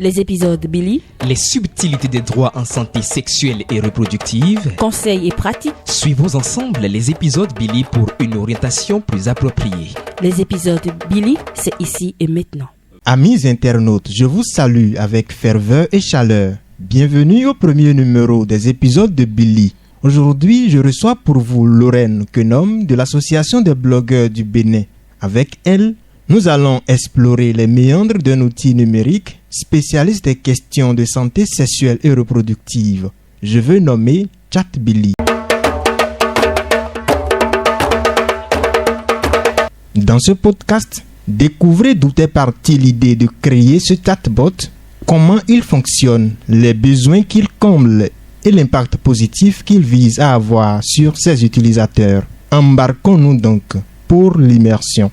Les épisodes Billy, les subtilités des droits en santé sexuelle et reproductive, conseils et pratiques. Suivons ensemble les épisodes Billy pour une orientation plus appropriée. Les épisodes Billy, c'est ici et maintenant. Amis internautes, je vous salue avec ferveur et chaleur. Bienvenue au premier numéro des épisodes de Billy. Aujourd'hui, je reçois pour vous Lorraine Quenom de l'Association des blogueurs du Bénin. Avec elle, nous allons explorer les méandres d'un outil numérique spécialiste des questions de santé sexuelle et reproductive. Je veux nommer ChatBilly. Dans ce podcast, découvrez d'où est partie l'idée de créer ce chatbot, comment il fonctionne, les besoins qu'il comble et l'impact positif qu'il vise à avoir sur ses utilisateurs. Embarquons-nous donc pour l'immersion.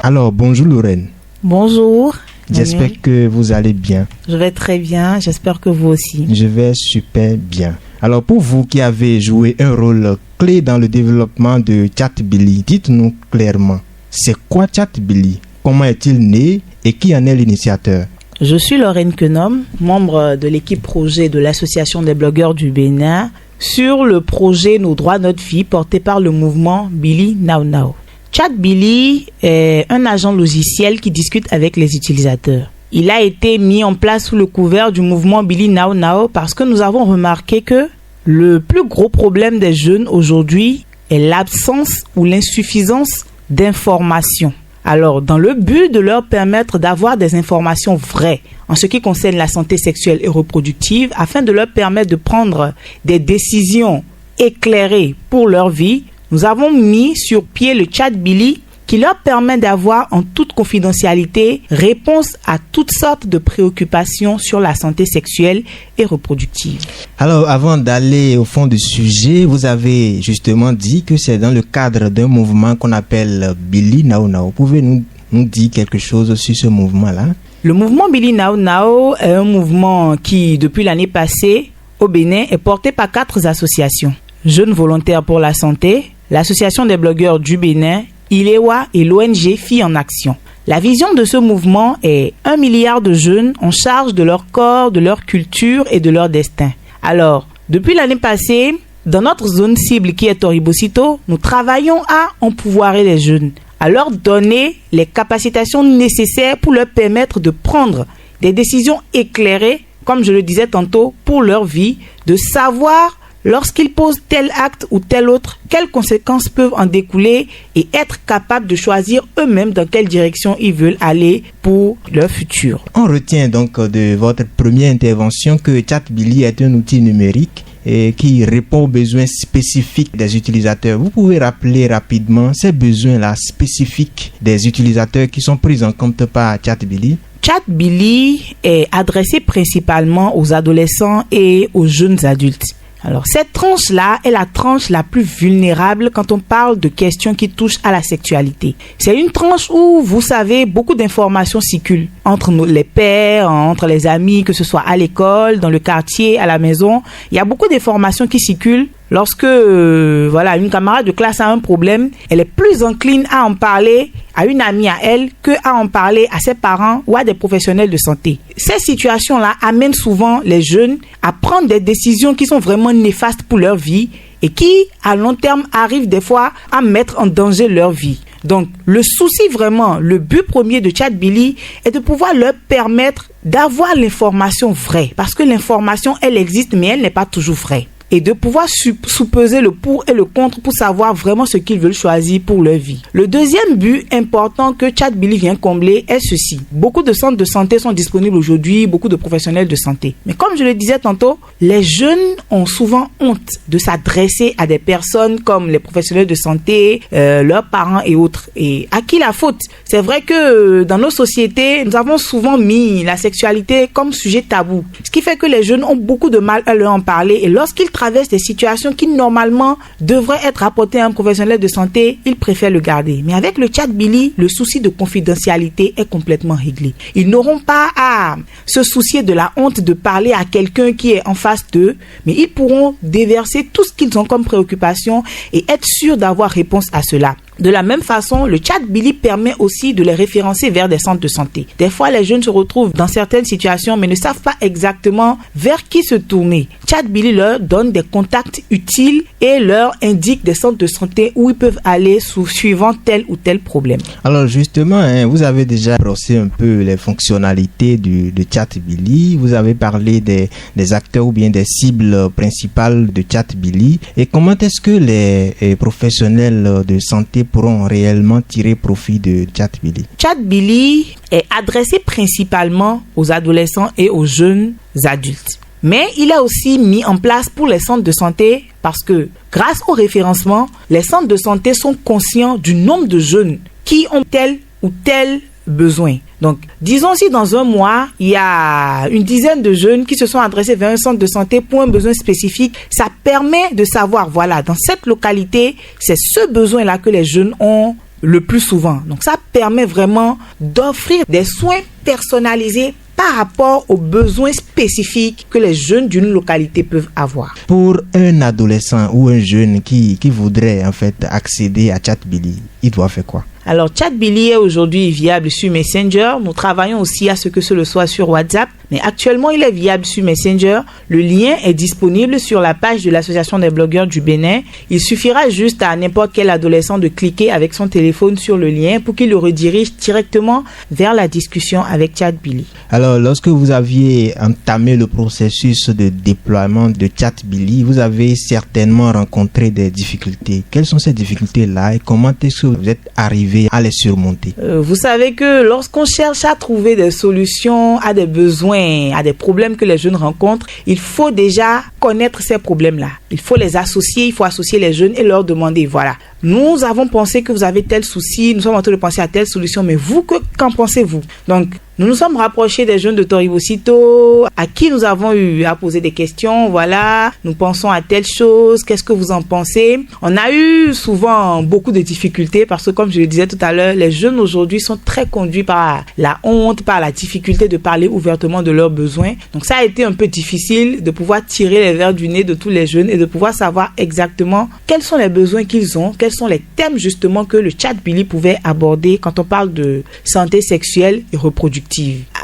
Alors, bonjour Lorraine. Bonjour. J'espère que vous allez bien. Je vais très bien, j'espère que vous aussi. Je vais super bien. Alors, pour vous qui avez joué un rôle clé dans le développement de ChatBilly, dites-nous clairement, c'est quoi ChatBilly? Comment est-il né et qui en est l'initiateur? Je suis Lorraine Quenom, membre de l'équipe projet de l'Association des blogueurs du Bénin, sur le projet Nos droits, notre vie, porté par le mouvement Billy Now Now. ChatBilly est un agent logiciel qui discute avec les utilisateurs. Il a été mis en place sous le couvert du mouvement Billy Now Now parce que nous avons remarqué que le plus gros problème des jeunes aujourd'hui est l'absence ou l'insuffisance d'informations. Alors, dans le but de leur permettre d'avoir des informations vraies en ce qui concerne la santé sexuelle et reproductive, afin de leur permettre de prendre des décisions éclairées pour leur vie, nous avons mis sur pied le ChatBilly qui leur permet d'avoir en toute confidentialité réponse à toutes sortes de préoccupations sur la santé sexuelle et reproductive. Alors, avant d'aller au fond du sujet, vous avez justement dit que c'est dans le cadre d'un mouvement qu'on appelle Billy Now Now. Pouvez-vous nous dire quelque chose sur ce mouvement-là? Le mouvement Billy Now Now est un mouvement qui, depuis l'année passée, au Bénin, est porté par 4 associations. Jeunes volontaires pour la santé, l'Association des blogueurs du Bénin, ILEWA et l'ONG Filles en Action. La vision de ce mouvement est 1 milliard de jeunes en charge de leur corps, de leur culture et de leur destin. Alors, depuis l'année passée, dans notre zone cible qui est Toribocito, nous travaillons à empouvoirer les jeunes, à leur donner les capacitations nécessaires pour leur permettre de prendre des décisions éclairées, comme je le disais tantôt, pour leur vie, de savoir lorsqu'ils posent tel acte ou tel autre, quelles conséquences peuvent en découler et être capables de choisir eux-mêmes dans quelle direction ils veulent aller pour leur futur. On retient donc de votre première intervention que ChatBilly est un outil numérique et qui répond aux besoins spécifiques des utilisateurs. Vous pouvez rappeler rapidement ces besoins-là spécifiques des utilisateurs qui sont pris en compte par ChatBilly? ChatBilly est adressé principalement aux adolescents et aux jeunes adultes. Alors, cette tranche-là est la tranche la plus vulnérable quand on parle de questions qui touchent à la sexualité. C'est une tranche où, vous savez, beaucoup d'informations circulent entre les pairs, entre les amis, que ce soit à l'école, dans le quartier, à la maison. Il y a beaucoup d'informations qui circulent. Lorsque une camarade de classe a un problème, elle est plus encline à en parler à une amie à elle que à en parler à ses parents ou à des professionnels de santé. Ces situations-là amènent souvent les jeunes à prendre des décisions qui sont vraiment néfastes pour leur vie et qui, à long terme, arrivent des fois à mettre en danger leur vie. Donc, le souci vraiment, le but premier de ChatBilly est de pouvoir leur permettre d'avoir l'information vraie. Parce que l'information, elle existe, mais elle n'est pas toujours vraie. Et de pouvoir sous-peser le pour et le contre pour savoir vraiment ce qu'ils veulent choisir pour leur vie. Le deuxième but important que ChatBilly vient combler est ceci. Beaucoup de centres de santé sont disponibles aujourd'hui, beaucoup de professionnels de santé. Mais comme je le disais tantôt, les jeunes ont souvent honte de s'adresser à des personnes comme les professionnels de santé, leurs parents et autres. Et à qui la faute? C'est vrai que dans nos sociétés, nous avons souvent mis la sexualité comme sujet tabou. Ce qui fait que les jeunes ont beaucoup de mal à leur en parler. Et lorsqu'ils traversent des situations qui normalement devraient être rapportées à un professionnel de santé, ils préfèrent le garder. Mais avec le ChatBilly, le souci de confidentialité est complètement réglé. Ils n'auront pas à se soucier de la honte de parler à quelqu'un qui est en face d'eux, mais ils pourront déverser tout ce qu'ils ont comme préoccupation et être sûrs d'avoir réponse à cela. De la même façon, le chat Billy permet aussi de les référencer vers des centres de santé. Des fois, les jeunes se retrouvent dans certaines situations mais ne savent pas exactement vers qui se tourner. Chat Billy leur donne des contacts utiles et leur indique des centres de santé où ils peuvent aller suivant tel ou tel problème. Alors justement, vous avez déjà brossé un peu les fonctionnalités de chat Billy. Vous avez parlé des acteurs ou bien des cibles principales de chat Billy. Et comment est-ce que les professionnels de santé pourront réellement tirer profit de chat Billy? Chat Billy est adressé principalement aux adolescents et aux jeunes adultes. Mais il a aussi mis en place pour les centres de santé parce que grâce au référencement, les centres de santé sont conscients du nombre de jeunes qui ont tel ou tel besoin. Donc, disons si dans un mois, il y a une dizaine de jeunes qui se sont adressés vers un centre de santé pour un besoin spécifique, ça permet de savoir, voilà, dans cette localité, c'est ce besoin-là que les jeunes ont le plus souvent. Donc, ça permet vraiment d'offrir des soins personnalisés par rapport aux besoins spécifiques que les jeunes d'une localité peuvent avoir. Pour un adolescent ou un jeune qui voudrait en fait accéder à chat Billy, il doit faire quoi? Alors, chat Billy est aujourd'hui viable sur Messenger. Nous travaillons aussi à ce que ce le soit sur WhatsApp. Mais actuellement, il est viable sur Messenger. Le lien est disponible sur la page de l'Association des blogueurs du Bénin. Il suffira juste à n'importe quel adolescent de cliquer avec son téléphone sur le lien pour qu'il le redirige directement vers la discussion avec chat Billy. Alors, lorsque vous aviez entamé le processus de déploiement de chat Billy, vous avez certainement rencontré des difficultés. Quelles sont ces difficultés-là et comment est-ce que vous êtes arrivé à les surmonter? Vous savez que lorsqu'on cherche à trouver des solutions à des besoins, à des problèmes que les jeunes rencontrent, il faut déjà connaître ces problèmes-là. Il faut les associer, il faut associer les jeunes et leur demander, voilà, nous avons pensé que vous avez tel souci, nous sommes en train de penser à telle solution, mais vous, qu'en pensez-vous? Donc, nous nous sommes rapprochés des jeunes de Toribocito, à qui nous avons eu à poser des questions. Voilà, nous pensons à telle chose, qu'est-ce que vous en pensez? On a eu souvent beaucoup de difficultés parce que, comme je le disais tout à l'heure, les jeunes aujourd'hui sont très conduits par la honte, par la difficulté de parler ouvertement de leurs besoins. Donc, ça a été un peu difficile de pouvoir tirer les verres du nez de tous les jeunes et de pouvoir savoir exactement quels sont les besoins qu'ils ont, quels sont les thèmes justement que le chat Billy pouvait aborder quand on parle de santé sexuelle et reproductive.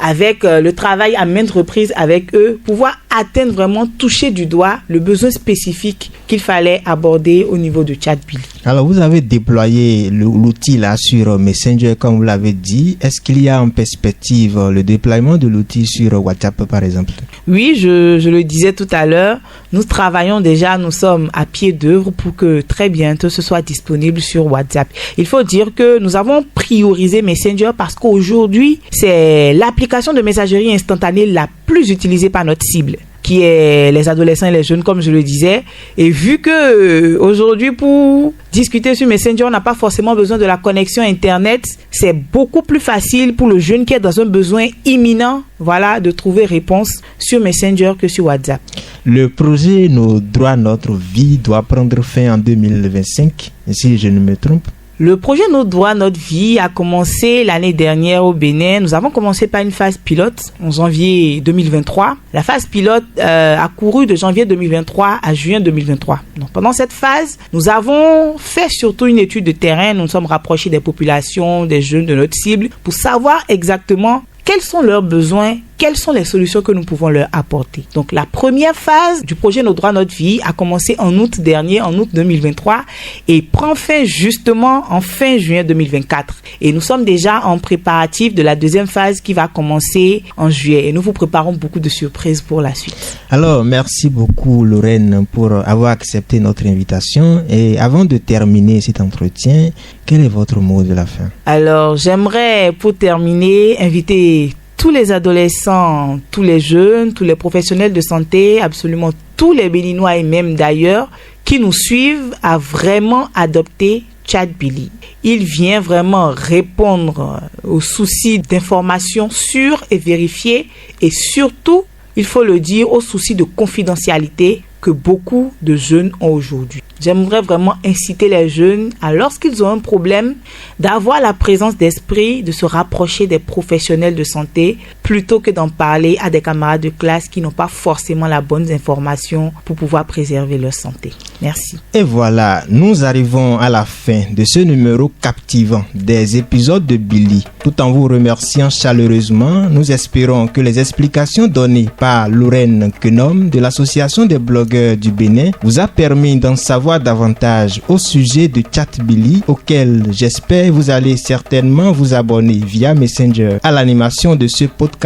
Avec le travail à maintes reprises avec eux, pouvoir atteindre vraiment, toucher du doigt le besoin spécifique qu'il fallait aborder au niveau de chat Billy. Alors, vous avez déployé l'outil là sur Messenger, comme vous l'avez dit. Est-ce qu'il y a en perspective le déploiement de l'outil sur WhatsApp, par exemple? Oui, je le disais tout à l'heure. Nous travaillons déjà, nous sommes à pied d'œuvre pour que très bientôt ce soit disponible sur WhatsApp. Il faut dire que nous avons priorisé Messenger parce qu'aujourd'hui, c'est l'application de messagerie instantanée la plus utilisée par notre cible, qui est les adolescents et les jeunes, comme je le disais. Et vu que aujourd'hui, pour discuter sur Messenger, on n'a pas forcément besoin de la connexion Internet, c'est beaucoup plus facile pour le jeune qui est dans un besoin imminent, voilà, de trouver réponse sur Messenger que sur WhatsApp. Le projet Nos droits, notre vie doit prendre fin en 2025, si je ne me trompe. Le projet Nos droits, notre vie a commencé l'année dernière au Bénin. Nous avons commencé par une phase pilote en janvier 2023. La phase pilote a couru de janvier 2023 à juin 2023. Donc, pendant cette phase, nous avons fait surtout une étude de terrain. Nous nous sommes rapprochés des populations, des jeunes de notre cible pour savoir exactement quels sont leurs besoins, quelles sont les solutions que nous pouvons leur apporter. Donc, la première phase du projet Nos droits, notre vie a commencé en août dernier, en août 2023, et prend fin justement en fin juin 2024. Et nous sommes déjà en préparatif de la deuxième phase qui va commencer en juillet. Et nous vous préparons beaucoup de surprises pour la suite. Alors, merci beaucoup Lorraine pour avoir accepté notre invitation. Et avant de terminer cet entretien, quel est votre mot de la fin? Alors, j'aimerais pour terminer inviter tous les adolescents, tous les jeunes, tous les professionnels de santé, absolument tous les Béninois et même d'ailleurs, qui nous suivent à vraiment adopter chat Billy. Il vient vraiment répondre aux soucis d'information sûre et vérifiée et surtout, il faut le dire, aux soucis de confidentialité que beaucoup de jeunes ont aujourd'hui. J'aimerais vraiment inciter les jeunes à, lorsqu'ils ont un problème, d'avoir la présence d'esprit de se rapprocher des professionnels de santé plutôt que d'en parler à des camarades de classe qui n'ont pas forcément la bonne information pour pouvoir préserver leur santé. Merci. Et voilà, nous arrivons à la fin de ce numéro captivant des épisodes de Billy. Tout en vous remerciant chaleureusement, nous espérons que les explications données par Lorraine Kenom de l'Association des blogueurs du Bénin vous a permis d'en savoir davantage au sujet de Chat Billy, auquel j'espère vous allez certainement vous abonner via Messenger. À l'animation de ce podcast,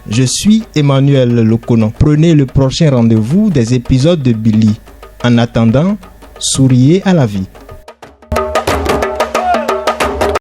je suis Emmanuel Lokonon. Prenez le prochain rendez-vous des épisodes de Billy. En attendant, souriez à la vie.